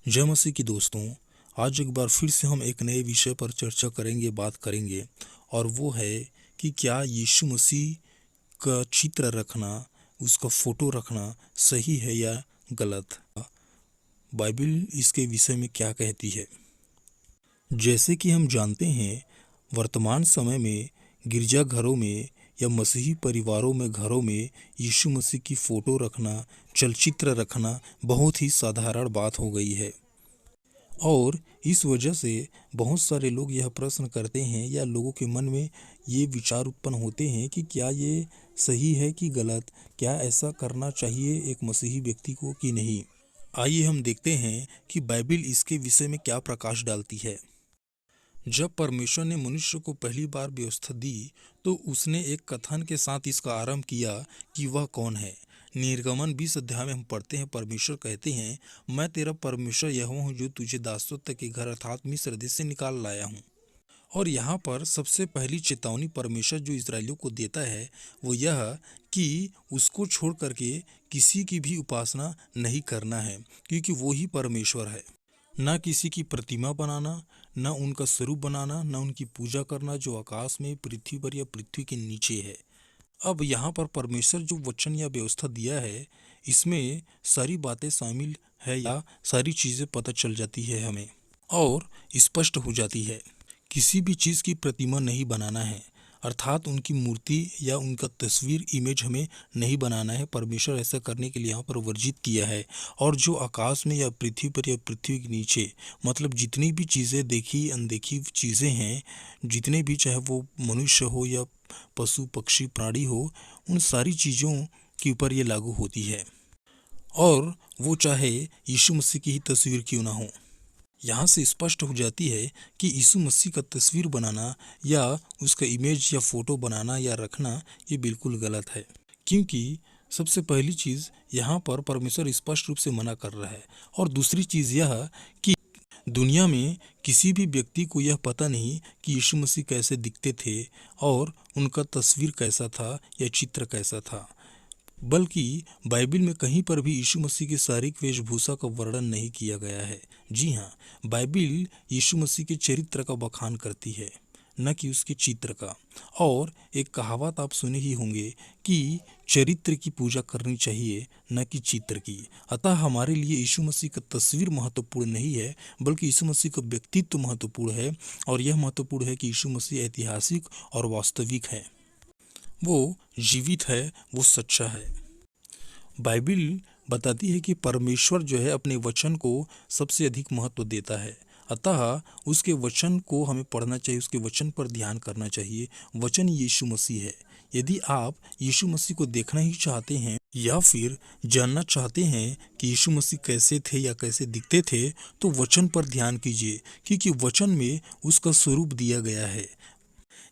जय मसीह की दोस्तों। आज एक बार फिर से हम एक नए विषय पर चर्चा करेंगे, बात करेंगे, और वो है कि क्या यीशु मसीह का चित्र रखना, उसका फोटो रखना सही है या गलत। बाइबल इसके विषय में क्या कहती है। जैसे कि हम जानते हैं, वर्तमान समय में गिरजाघरों में या मसीही परिवारों में, घरों में यीशु मसीह की फ़ोटो रखना, चलचित्र रखना बहुत ही साधारण बात हो गई है। और इस वजह से बहुत सारे लोग यह प्रश्न करते हैं या लोगों के मन में ये विचार उत्पन्न होते हैं कि क्या ये सही है कि गलत, क्या ऐसा करना चाहिए एक मसीही व्यक्ति को कि नहीं। आइए हम देखते हैं कि बाइबल इसके विषय में क्या प्रकाश डालती है। जब परमेश्वर ने मनुष्य को पहली बार व्यवस्था दी तो उसने एक कथन के साथ इसका आरंभ किया कि वह कौन है। निर्गमन 20 अध्याय में हम पढ़ते हैं, परमेश्वर कहते हैं, मैं तेरा परमेश्वर यहोवा हूँ जो तुझे दासत्व के घर अर्थात मिस्र देश से निकाल लाया हूँ। और यहाँ पर सबसे पहली चेतावनी परमेश्वर जो इजरायलियों को देता है वो यह कि उसको छोड़ करके किसी की भी उपासना नहीं करना है, क्योंकि वो ही परमेश्वर है। ना किसी की प्रतिमा बनाना, ना उनका स्वरूप बनाना, ना उनकी पूजा करना जो आकाश में, पृथ्वी पर या पृथ्वी के नीचे है। अब यहाँ पर परमेश्वर जो वचन या व्यवस्था दिया है, इसमें सारी बातें शामिल है या सारी चीज़ें पता चल जाती है हमें और स्पष्ट हो जाती है। किसी भी चीज़ की प्रतिमा नहीं बनाना है, अर्थात उनकी मूर्ति या उनका तस्वीर, इमेज हमें नहीं बनाना है। परमेश्वर ऐसा करने के लिए यहाँ पर वर्जित किया है। और जो आकाश में या पृथ्वी पर या पृथ्वी के नीचे, मतलब जितनी भी चीज़ें देखी अनदेखी चीज़ें हैं, जितने भी, चाहे वो मनुष्य हो या पशु पक्षी प्राणी हो, उन सारी चीज़ों के ऊपर ये लागू होती है। और वो चाहे यीशु मसीह की ही तस्वीर क्यों ना हो। यहाँ से स्पष्ट हो जाती है कि यीशु मसीह का तस्वीर बनाना या उसका इमेज या फोटो बनाना या रखना ये बिल्कुल गलत है। क्योंकि सबसे पहली चीज़ यहाँ पर परमेश्वर स्पष्ट रूप से मना कर रहा है। और दूसरी चीज़ यह कि दुनिया में किसी भी व्यक्ति को यह पता नहीं कि यीशु मसीह कैसे दिखते थे और उनका तस्वीर कैसा था या चित्र कैसा था। बल्कि बाइबल में कहीं पर भी यीशु मसीह की शारीरिक वेशभूषा का वर्णन नहीं किया गया है। जी हाँ, बाइबल यीशु मसीह के चरित्र का बखान करती है, न कि उसके चित्र का। और एक कहावत आप सुने ही होंगे कि चरित्र की पूजा करनी चाहिए, न कि चित्र की। अतः हमारे लिए यीशु मसीह का तस्वीर महत्वपूर्ण नहीं है, बल्कि यीशु मसीह का व्यक्तित्व महत्वपूर्ण है। और यह महत्वपूर्ण है कि यीशु मसीह ऐतिहासिक और वास्तविक है, वो जीवित है, वो सच्चा है। बाइबल बताती है कि परमेश्वर जो है अपने वचन को सबसे अधिक महत्व देता है। अतः उसके वचन को हमें पढ़ना चाहिए, उसके वचन पर ध्यान करना चाहिए। वचन यीशु मसीह है। यदि आप यीशु मसीह को देखना ही चाहते हैं या फिर जानना चाहते हैं कि यीशु मसीह कैसे थे या कैसे दिखते थे, तो वचन पर ध्यान कीजिए, क्योंकि वचन में उसका स्वरूप दिया गया है।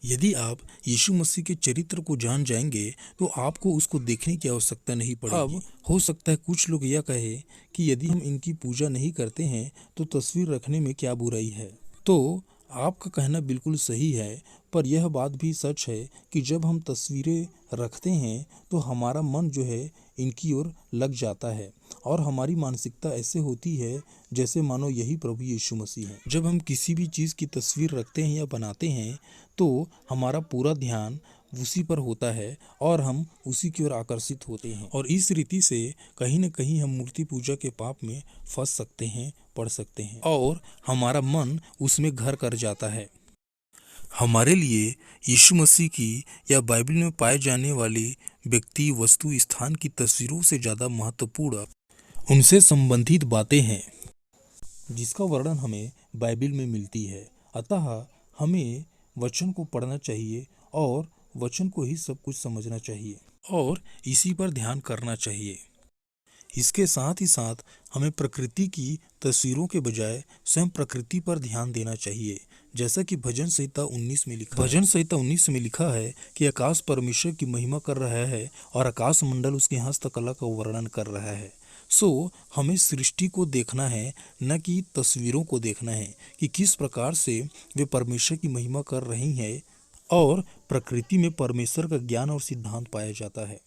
यदि आप यीशु मसीह के चरित्र को जान जाएंगे तो आपको उसको देखने की आवश्यकता नहीं पड़ेगी। अब हो सकता है कुछ लोग यह कहे कि यदि हम इनकी पूजा नहीं करते हैं तो तस्वीर रखने में क्या बुराई है। तो आपका कहना बिल्कुल सही है, पर यह बात भी सच है कि जब हम तस्वीरें रखते हैं तो हमारा मन जो है इनकी ओर लग जाता है और हमारी मानसिकता ऐसे होती है जैसे मानो यही प्रभु यीशु मसीह है। जब हम किसी भी चीज़ की तस्वीर रखते हैं या बनाते हैं तो हमारा पूरा ध्यान उसी पर होता है और हम उसी की ओर आकर्षित होते हैं। और इस रीति से कहीं न कहीं हम मूर्ति पूजा के पाप में फंस सकते हैं, पड़ सकते हैं, और हमारा मन उसमें घर कर जाता है। हमारे लिए यीशु मसीह की या बाइबल में पाए जाने वाली व्यक्ति, वस्तु, स्थान की तस्वीरों से ज़्यादा महत्वपूर्ण उनसे संबंधित बातें हैं, जिसका वर्णन हमें बाइबल में मिलती है। अतः हमें वचन को पढ़ना चाहिए और वचन को ही सब कुछ समझना चाहिए और इसी पर ध्यान करना चाहिए। इसके साथ ही साथ हमें प्रकृति की तस्वीरों के बजाय स्वयं प्रकृति पर ध्यान देना चाहिए। जैसा कि भजन संहिता 19 में लिखा है कि आकाश परमेश्वर की महिमा कर रहा है और आकाश मंडल उसकी हस्तकला का वर्णन कर रहा है। हमें सृष्टि को देखना है, न कि तस्वीरों को देखना है कि किस प्रकार से वे परमेश्वर की महिमा कर रही हैं। और प्रकृति में परमेश्वर का ज्ञान और सिद्धांत पाया जाता है।